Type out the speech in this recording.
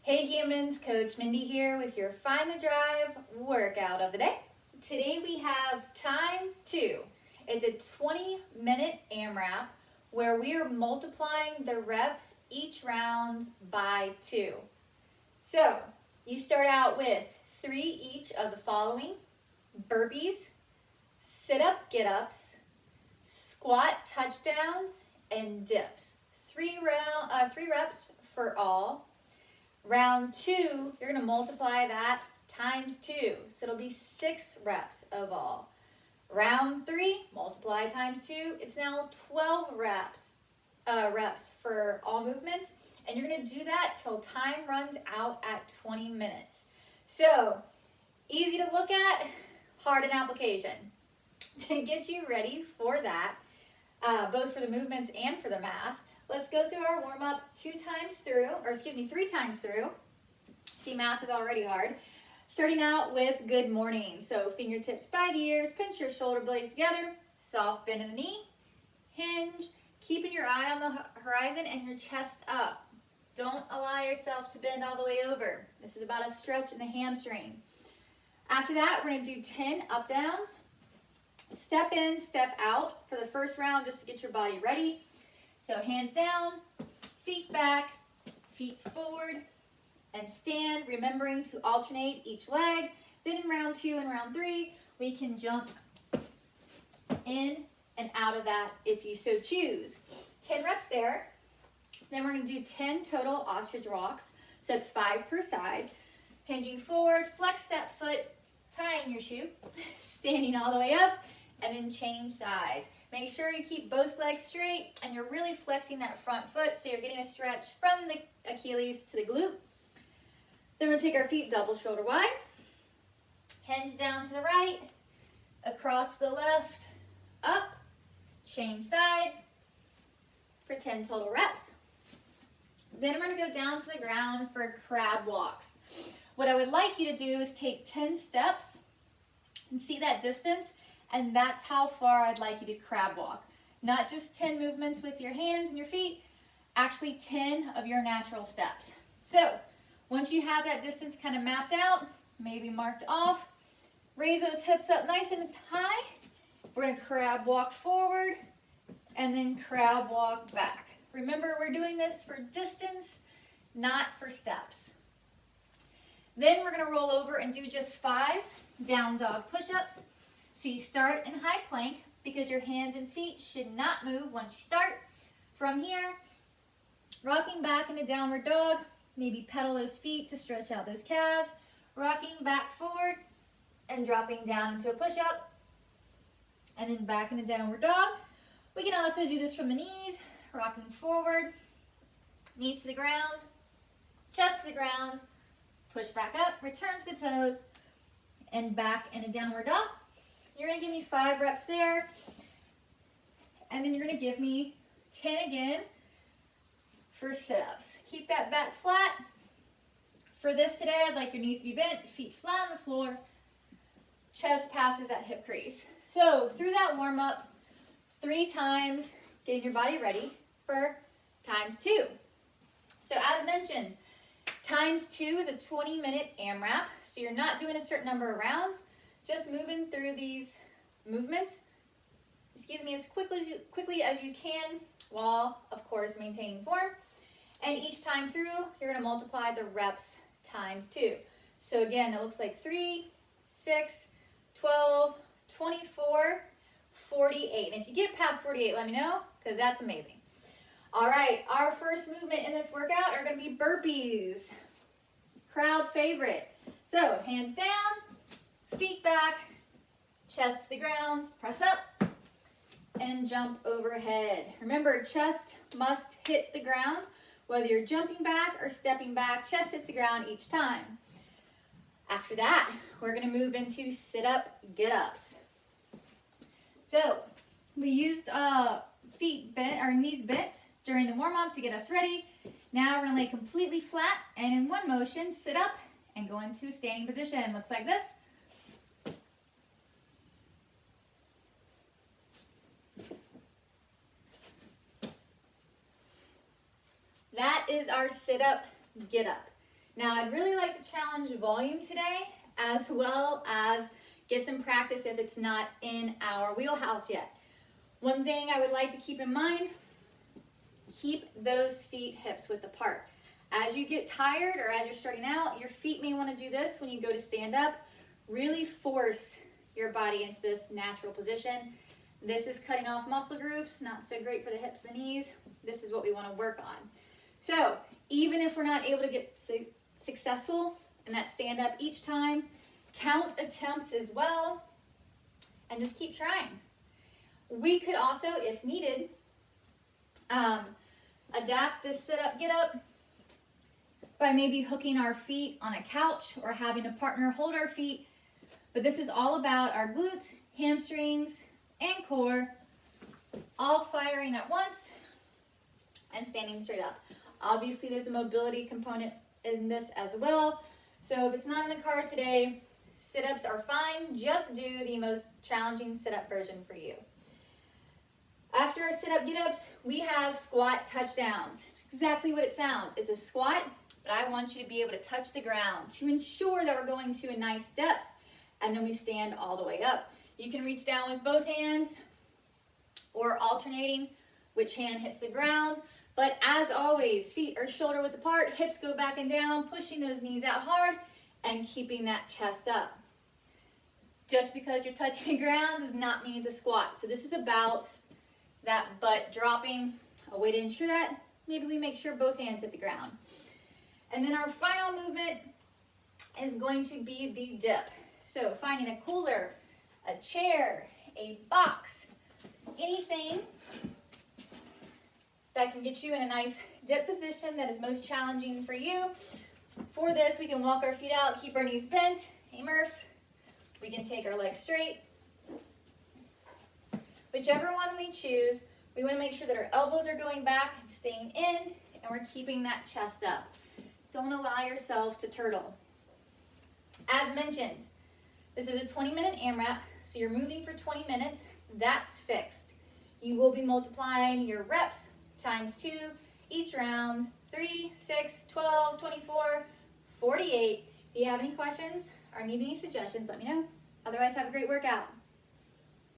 Hey humans, Coach Mindy here with your Find the Drive workout of the day. Today we have ×2. It's a 20-minute AMRAP where we are multiplying the reps each round by 2. So you start out with 3 each of the following: burpees, sit-up get-ups, squat touchdowns, and dips. 3 reps for all. Round 2, you're going to multiply that ×2, so it'll be 6 reps of all. Round 3, multiply ×2, it's now 12 reps for all movements, and you're going to do that till time runs out at 20 minutes. So, easy to look at, hard in application. To get you ready for that, both for the movements and for the math, let's go through our warm-up 3 times through. See, math is already hard. Starting out with good morning. So fingertips by the ears, pinch your shoulder blades together, soft bend in the knee, hinge, keeping your eye on the horizon and your chest up. Don't allow yourself to bend all the way over. This is about a stretch in the hamstring. After that, we're going to do 10 up downs. Step in, step out for the first round just to get your body ready. So hands down, feet back, feet forward, and stand, remembering to alternate each leg. Then in round 2 and round 3, we can jump in and out of that if you so choose. 10 reps there. Then we're going to do 10 total ostrich walks. So it's 5 per side. Hinging forward, flex that foot, tying your shoe, standing all the way up, and then change sides. Make sure you keep both legs straight and you're really flexing that front foot so you're getting a stretch from the Achilles to the glute. Then we'll take our feet double shoulder wide, hinge down to the right, across the left, up, change sides for 10 total reps. Then we're going to go down to the ground for crab walks. What I would like you to do is take 10 steps and see that distance. And that's how far I'd like you to crab walk. Not just 10 movements with your hands and your feet, actually 10 of your natural steps. So once you have that distance kind of mapped out, maybe marked off, raise those hips up nice and high. We're going to crab walk forward and then crab walk back. Remember, we're doing this for distance, not for steps. Then we're going to roll over and do just 5 down dog push-ups. So you start in high plank because your hands and feet should not move once you start. From here, rocking back into downward dog, maybe pedal those feet to stretch out those calves, rocking back forward and dropping down into a push-up, and then back into downward dog. We can also do this from the knees, rocking forward, knees to the ground, chest to the ground, push back up, return to the toes, and back into downward dog. You're going to give me 5 reps there, and then you're going to give me 10 again for sit-ups. Keep that back flat. For this today, I'd like your knees to be bent, feet flat on the floor, chest passes that hip crease. So through that warm-up, 3 times, getting your body ready for ×2. So as mentioned, ×2 is a 20-minute AMRAP, so you're not doing a certain number of rounds. Just moving through these movements, as quickly as you can, while, of course, maintaining form. And each time through, you're going to multiply the reps ×2. So again, it looks like 3, 6, 12, 24, 48. And if you get past 48, let me know, because that's amazing. All right, our first movement in this workout are going to be burpees. Crowd favorite. So hands down, feet back, chest to the ground, press up, and jump overhead. Remember, chest must hit the ground. Whether you're jumping back or stepping back, chest hits the ground each time. After that, we're going to move into sit-up get-ups. So we used feet bent or knees bent during the warm-up to get us ready. Now we're going to lay completely flat and in one motion, sit up and go into a standing position. Looks like this. That is our sit-up, get up. Now, I'd really like to challenge volume today, as well as get some practice if it's not in our wheelhouse yet. One thing I would like to keep in mind, keep those feet hips width apart. As you get tired or as you're starting out, your feet may want to do this when you go to stand up. Really force your body into this natural position. This is cutting off muscle groups, not so great for the hips and the knees. This is what we want to work on. So even if we're not able to get successful in that stand up each time, count attempts as well, and just keep trying. We could also, if needed, adapt this sit up, get up by maybe hooking our feet on a couch or having a partner hold our feet. But this is all about our glutes, hamstrings, and core all firing at once and standing straight up. Obviously, there's a mobility component in this as well. So if it's not in the car today, sit-ups are fine. Just do the most challenging sit-up version for you. After our sit-up get-ups, we have squat touchdowns. It's exactly what it sounds. It's a squat, but I want you to be able to touch the ground to ensure that we're going to a nice depth, and then we stand all the way up. You can reach down with both hands or alternating which hand hits the ground. But as always, feet are shoulder width apart, hips go back and down, pushing those knees out hard and keeping that chest up. Just because you're touching the ground does not mean it's a squat. So this is about that butt dropping. A way to ensure that, maybe we make sure both hands hit the ground. And then our final movement is going to be the dip. So finding a cooler, a chair, a box, anything that can get you in a nice dip position that is most challenging for you. For this, we can walk our feet out, keep our knees bent. Hey, Murph. We can take our legs straight. Whichever one we choose, we want to make sure that our elbows are going back and staying in, and we're keeping that chest up. Don't allow yourself to turtle. As mentioned, this is a 20-minute AMRAP, so you're moving for 20 minutes. That's fixed. You will be multiplying your reps times 2 each round, 3, 6, 12, 24, 48. If you have any questions or need any suggestions, let me know. Otherwise, have a great workout.